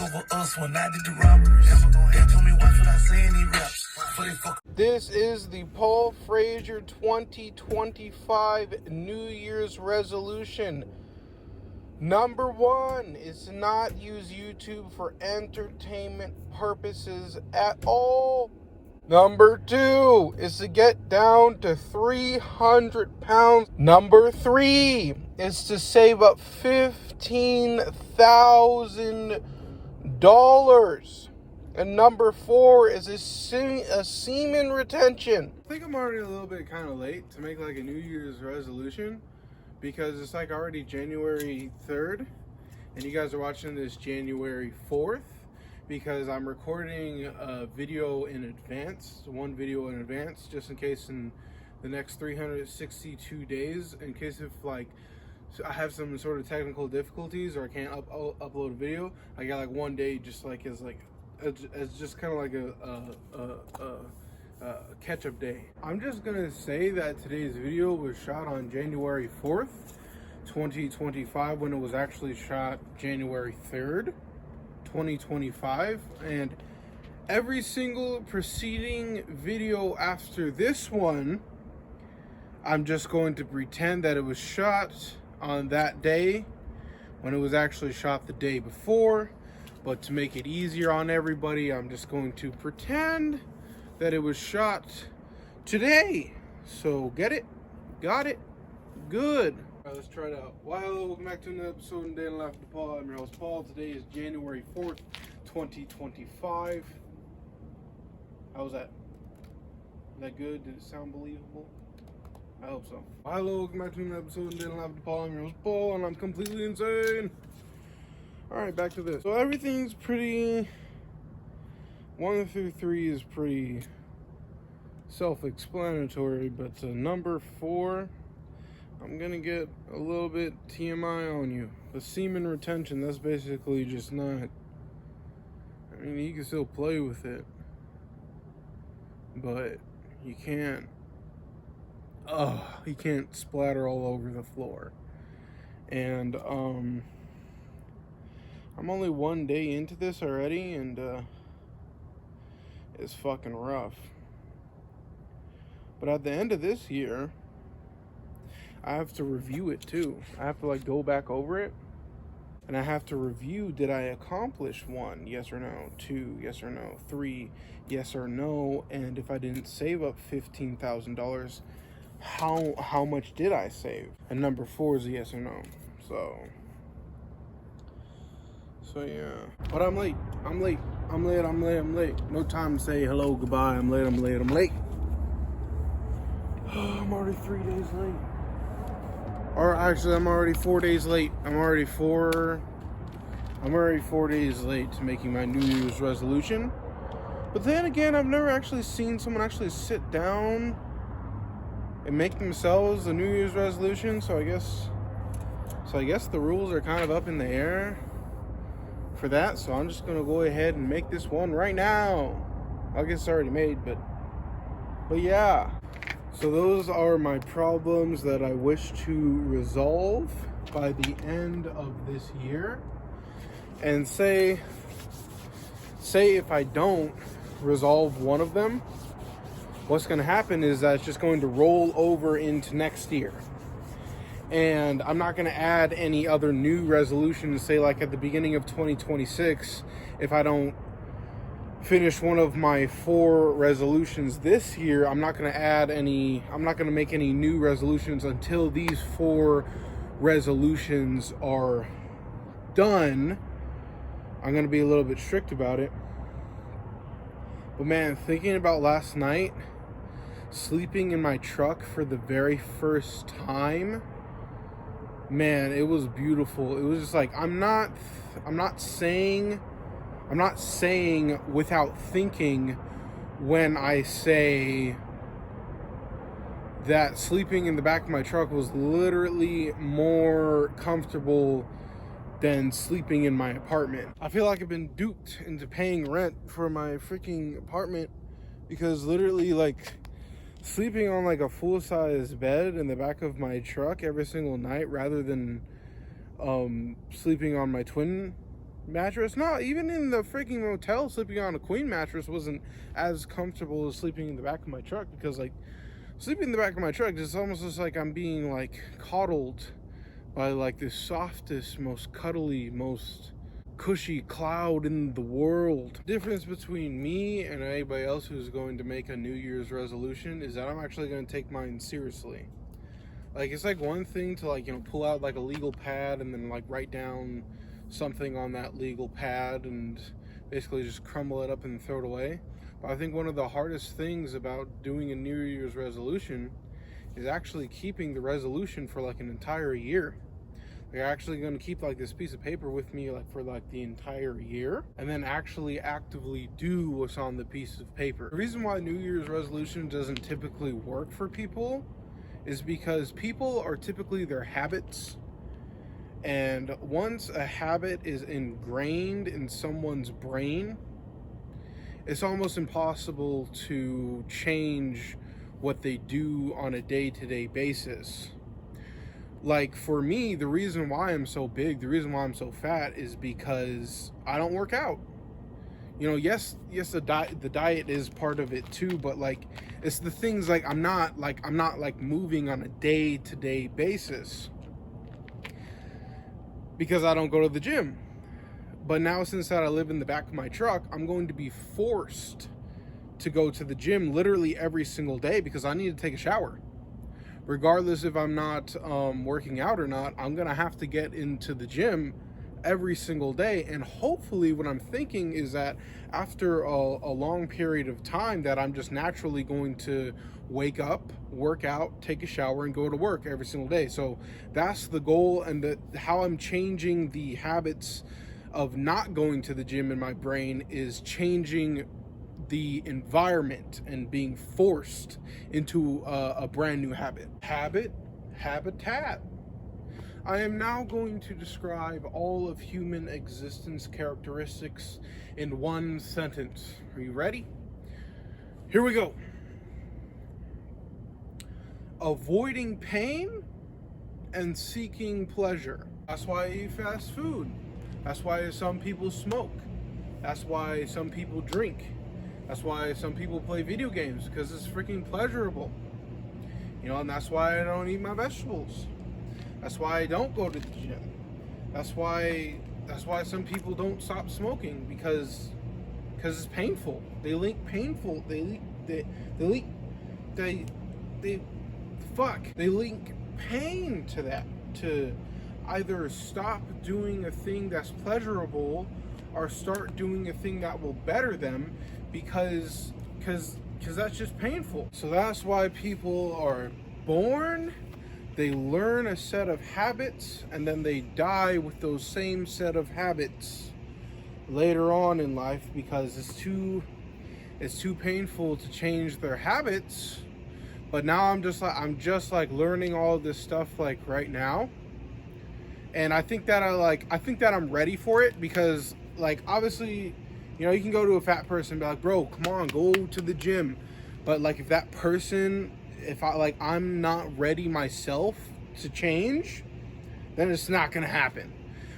over us when I did the robberies. They told me watch what I say in these raps. Before they fuck. This is the Paul Frazier 2025 New Year's resolution. Number 1 is to not use YouTube for entertainment purposes at all. Number 2 is to get down to 300 pounds. Number 3 is to save up $15,000. And number 4 is a semen retention. I think I'm already a little bit kind of late to make like a New Year's resolution because it's like already January 3rd and you guys are watching this January 4th because I'm recording a video in advance, one video in advance, just in case in the next 362 days, in case if like I have some sort of technical difficulties or I can't upload a video, I got like one day just like as just kind of like a catch-up day. I'm just gonna say that today's video was shot on January 4th, 2025, when it was actually shot January 3rd, 2025, and every single preceding video after this one, I'm just going to pretend that it was shot on that day when it was actually shot the day before. But to make it easier on everybody, I'm just going to pretend that it was shot today. So get it? Got it? Good. All right, let's try it out. Well, hello, welcome back to another episode of Day in the Life of Paul. I'm your host, Paul. Today is January 4th, 2025. How was that? Was that good? Did it sound believable? I hope so. Well, hello, welcome back to another episode of Day in the Life of Paul. I'm your host, Paul, and I'm completely insane. Alright, back to this. So everything's pretty, 1 through 3 is pretty self-explanatory, but number 4, I'm gonna get a little bit TMI on you. The semen retention, that's basically just not, I mean, you can still play with it, but you can't splatter all over the floor. And, I'm only one day into this already, and it's fucking rough. But at the end of this year, I have to review it too. I have to like go back over it, and I have to review, did I accomplish 1, yes or no, 2, yes or no, 3, yes or no, and if I didn't save up $15,000, how much did I save? And number 4 is a yes or no. So yeah, but I'm late. No time to say hello, goodbye. I'm late. I'm already 3 days late. Or actually, I'm already 4 days late. I'm already 4 days late to making my New Year's resolution. But then again, I've never actually seen someone actually sit down and make themselves a New Year's resolution. So I guess the rules are kind of up in the air for that, so I'm just gonna go ahead and make this one right now. I guess it's already made, but yeah. So those are my problems that I wish to resolve by the end of this year. And say if I don't resolve one of them, what's gonna happen is that it's just going to roll over into next year. And I'm not going to add any other new resolutions, say like at the beginning of 2026, if I don't finish one of my 4 resolutions this year. I'm not going to make any new resolutions until these 4 resolutions are done. I'm going to be a little bit strict about it. But man, thinking about last night, sleeping in my truck for the very first time, man, it was beautiful. It was just like, I'm not saying without thinking when I say that sleeping in the back of my truck was literally more comfortable than sleeping in my apartment. I feel like I've been duped into paying rent for my freaking apartment because literally like sleeping on like a full-size bed in the back of my truck every single night rather than sleeping on my twin mattress. No, even in the freaking motel, sleeping on a queen mattress wasn't as comfortable as sleeping in the back of my truck, because like sleeping in the back of my truck is almost just like I'm being like coddled by like the softest, most cuddly, most cushy cloud in the world. The difference between me and anybody else who's going to make a New Year's resolution is that I'm actually going to take mine seriously. Like, it's like one thing to like, pull out like a legal pad and then like write down something on that legal pad and basically just crumble it up and throw it away. But I think one of the hardest things about doing a New Year's resolution is actually keeping the resolution for like an entire year. They're actually going to keep like this piece of paper with me like for like the entire year, and then actually actively do what's on the piece of paper. The reason why New Year's resolution doesn't typically work for people is because people are typically their habits, and once a habit is ingrained in someone's brain, it's almost impossible to change what they do on a day-to-day basis. Like, for me, the reason why I'm so big, the reason why I'm so fat is because I don't work out. Yes, the diet is part of it too, but like, it's the things like I'm not moving on a day-to-day basis because I don't go to the gym. But now, since that I live in the back of my truck, I'm going to be forced to go to the gym literally every single day because I need to take a shower. Regardless if I'm not working out or not, I'm going to have to get into the gym every single day. And hopefully what I'm thinking is that after a long period of time that I'm just naturally going to wake up, work out, take a shower, and go to work every single day. So that's the goal, and how I'm changing the habits of not going to the gym in my brain is changing the environment and being forced into a brand new habitat. I am now going to describe all of human existence characteristics in one sentence. Are you ready? Here we go. Avoiding pain and seeking pleasure. That's why I eat fast food. That's why some people smoke. That's why some people drink. That's why some people play video games, because it's freaking pleasurable. And that's why I don't eat my vegetables. That's why I don't go to the gym. That's why some people don't stop smoking, because it's painful. They link painful. They link pain to that, to either stop doing a thing that's pleasurable or start doing a thing that will better them, because that's just painful. So that's why people are born, they learn a set of habits, and then they die with those same set of habits later on in life, because it's too painful to change their habits. But now I'm just like learning all this stuff like right now, and I think that I'm ready for it, because like, obviously, you can go to a fat person and be like, bro, come on, go to the gym. But like, if that person, I'm not ready myself to change, then it's not gonna happen.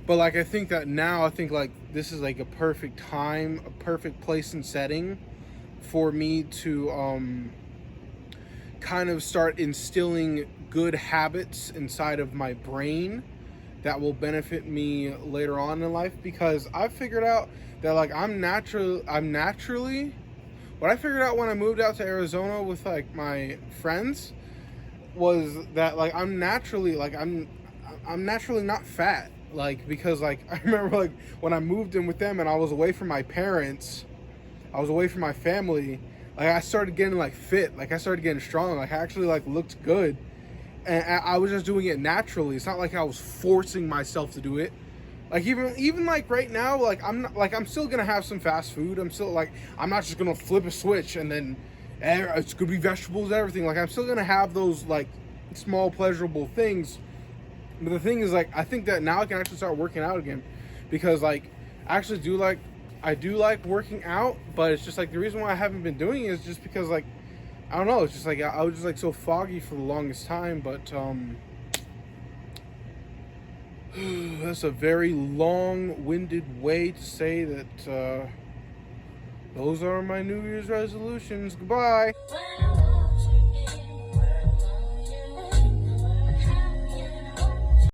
But like, I think like this is like a perfect time, a perfect place and setting for me to kind of start instilling good habits inside of my brain that will benefit me later on in life, because I've figured out that like what I figured out when I moved out to Arizona with like my friends was that like I'm naturally not fat, like, because like I remember like when I moved in with them and I was away from my parents, I was away from my family, like I started getting like fit, like I started getting strong, like I actually like looked good. And I was just doing it naturally. It's not like I was forcing myself to do it. Like even like right now, like I'm still gonna have some fast food. I'm not just gonna flip a switch and then it's gonna be vegetables, everything. Like, I'm still gonna have those like small pleasurable things. But the thing is, like, I think that now I can actually start working out again, because like I do like working out, but it's just like the reason why I haven't been doing it is just because like I don't know, it's just like I was just like so foggy for the longest time. But That's a very long-winded way to say that those are my New Year's resolutions. Goodbye.